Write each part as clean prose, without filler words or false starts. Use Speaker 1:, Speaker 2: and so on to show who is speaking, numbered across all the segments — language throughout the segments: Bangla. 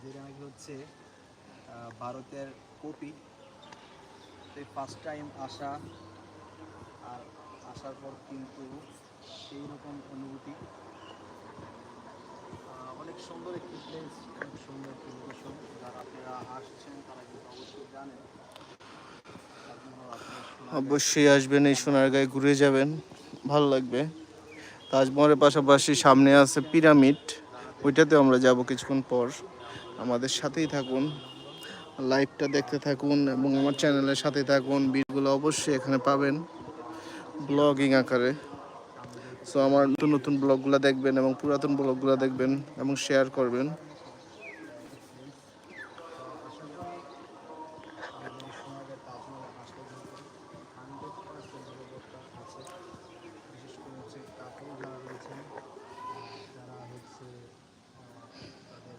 Speaker 1: যেটা নাকি হচ্ছে ভারতের কপি। তো ফার্স্ট টাইম আসা, আর আসার পর কিন্তু সেই রকম অনুভূতি। অনেক সুন্দর একটি প্লেস, অনেক সুন্দর একটি লোকেশন। যারা আপনারা আসছেন তারা কিন্তু অবশ্যই জানেন তাজমহল আসলে সোনারগাঁয়ে
Speaker 2: অবশ্যই আসবেন, এই
Speaker 1: আমরা
Speaker 2: সোনারগাঁয়ে ঘুরে যাবেন, ভালো লাগবে। তাজমহলের পাশাপাশি সামনে আছে পিরামিড,
Speaker 1: জানাতে
Speaker 2: ওইটাতে আমরা যাব কিছুক্ষণ পর। আমাদের সাথেই থাকুন,
Speaker 1: অভিনন্দন।
Speaker 2: লাইভটা দেখতে থাকুন
Speaker 1: আপনারা
Speaker 2: এবং আমার
Speaker 1: চাইলে
Speaker 2: চ্যানেলের সাথে থাকুন। ভিডিওগুলো অবশ্যই এখানে পাবেন ব্লগিং আকারে।
Speaker 1: সামনে যেহেতু
Speaker 2: সো আমার
Speaker 1: পিরামিড
Speaker 2: নতুন নতুন
Speaker 1: রয়েছে,
Speaker 2: ব্লগগুলো দেখবেন এবং পুরাতন ব্লগগুলো দেখবেন
Speaker 1: তাজমহল
Speaker 2: এবং শেয়ার করবেন।
Speaker 1: দেখার মতো একটি প্লেস। তো আশা করি আমাদের এই সোনারগাঁয়ের তাজমহলে আসলে কিন্তু 100% নিরাপত্তা আছে। বিশেষ করে হচ্ছে কাপল যারা রয়েছেন, যারা হচ্ছে তাদের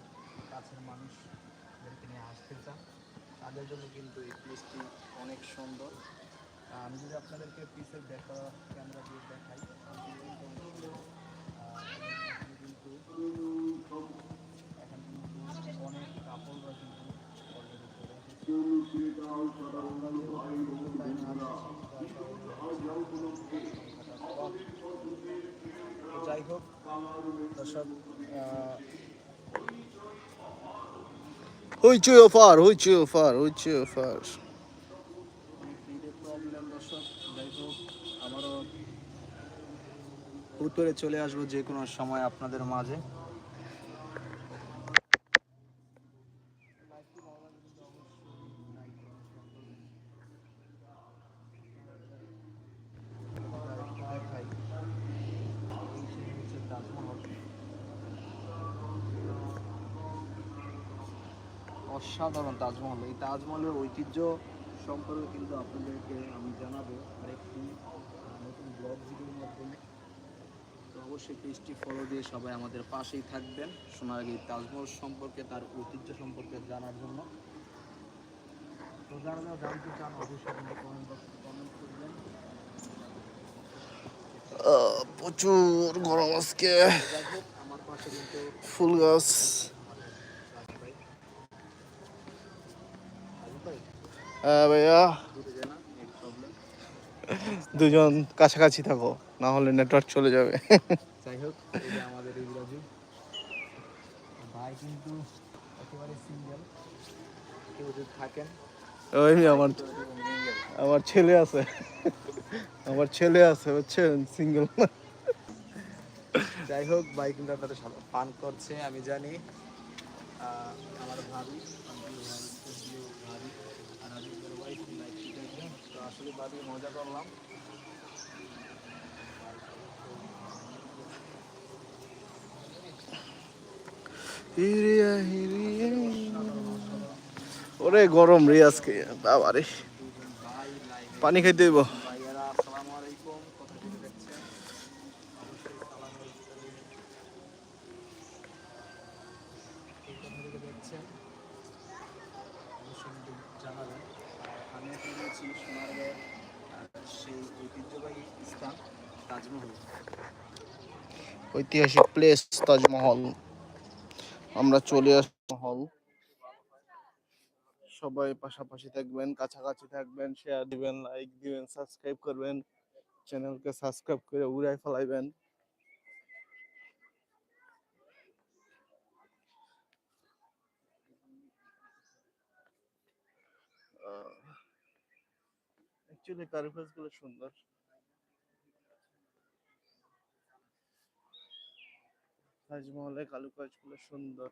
Speaker 1: কাছের মানুষদেরকে নিয়ে আসতে চান, তাদের জন্য কিন্তু এই প্লেসটি অনেক সুন্দর। আমি যদি আপনাদেরকে পিসের ব্যাকটা ক্যামেরা দিয়ে দেখাই, পিসটি কিন্তু অনেক সুন্দর। এবং এখানে কিন্তু অনেক কাপলরা কিন্তু অলরেডি চলে এসেছে। তো আমরা যেহেতু বিকেল টাইমে আসছি, যার কারণে হচ্ছে লোকের সংখ্যাটা কম। তো যাই হোক দর্শক,
Speaker 2: হইচই অফার, হইচই অফার, হইচই অফার।
Speaker 1: নেটের প্রবলেম দর্শক। যাই হোক, আবারও উত্তরে চলে আসবো যে কোনো সময় আপনাদের মাঝে। লাইভটি ভালো লাগলে কিন্তু অবশ্যই লাইক কমেন্ট শেয়ার করবেন। আপনাদেরকে আরেকটু দেখাই, এই সেই হচ্ছে তাজমহল। অসাধারণ তাজমহল। এই তাজমহলের ঐতিহ্য সম্পর্কে কিন্তু আপনাদেরকে আমি জানাবো আরেকটি নতুন ব্লগ ভিডিওর মাধ্যমে। তো অবশ্যই পেজটি ফলো দিয়ে সবাই আমাদের পাশেই থাকবেন সোনারগাঁও তাজমহল সম্পর্কে, তার ঐতিহ্য সম্পর্কে জানার জন্য। তো যারা যারা জানতে চান অবশ্যই কিন্তু কমেন্ট বক্সে কমেন্ট করবেন।
Speaker 2: প্রচুর গরম আজকে।
Speaker 1: তো যাই হোক, আমার পাশে কিন্তু
Speaker 2: ফুল
Speaker 1: চলে
Speaker 2: গাছ।
Speaker 1: এসেছেন আমাদের রাজু ভাই। রাজু ভাই
Speaker 2: হ্যাঁ ভাইয়া,
Speaker 1: দূরে যায় না, নেট প্রবলেম।
Speaker 2: দুজন কাছাকাছি থাকো, না হলে নেটওয়ার্ক চলে যাবে।
Speaker 1: যাই হোক, এই যে আমাদের এই রাজু ভাই কিন্তু একেবারে সিঙ্গেল। কেউ যদি থাকেন,
Speaker 2: ওই
Speaker 1: ভাই
Speaker 2: আমার
Speaker 1: কিন্তু এরকম সিঙ্গেল।
Speaker 2: আমার ছেলে আছে, আমার ছেলে আছে, বুঝছেন, সিঙ্গেল।
Speaker 1: যাই হোক, ভাই কিন্তু আপনাদের সাথে পান করছে আমি জানি। আমার ভাবি, আমার প্রিয় ভাই, প্রিয় ভাবি আর রাজুকের ওয়াইফ লাইফটি দেখবেন। তো আসলে ভাবি মজা করলাম। ভাই অবশ্যই
Speaker 2: হিরিয়া হিরিয়া।
Speaker 1: অসাধারণ অসাধারণ।
Speaker 2: ওরে গরম রে আজকে, বাবারে।
Speaker 1: দুজন ভাই লাইভে,
Speaker 2: পানি খাইতে হইব।
Speaker 1: ভাইয়ারা আসসালামু আলাইকুম। কোথা থেকে দেখছেন অবশ্যই সালামের উত্তর দিবেন। কে কোথা থেকে দেখছেন অবশ্যই কিন্তু জানাবেন। আর আমি এখন রয়েছি সোনারগাঁয়ের সেই ঐতিহ্যবাহী স্থান তাজমহল।
Speaker 2: ঐতিহাসিক প্লেস তাজমহল। আমরা চলে আসছি হল। সবাই পাশাপাশি থাকবেন, কাছাকাছি থাকবেন, শেয়ার দিবেন, লাইক দিবেন, সাবস্ক্রাইব করবেন, চ্যানেলকে সাবস্ক্রাইব করে উড়াই ফেলাইবেন। অ্যাকচুয়ালি কারুকাজ গুলো সুন্দর। তাজমহলের কারুকাজ গুলো সুন্দর।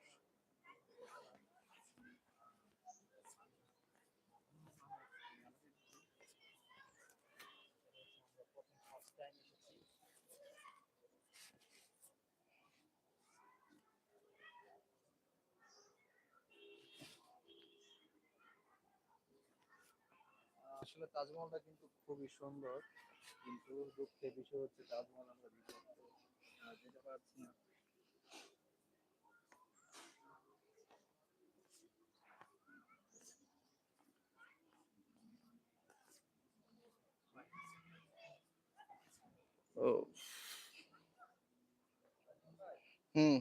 Speaker 1: আসলে তাজমহলটা কিন্তু খুবই সুন্দর, কিন্তু দুঃখের বিষয় হচ্ছে তাজমহল আমরা দিতে যেতে পারছি না।
Speaker 2: ও হুম।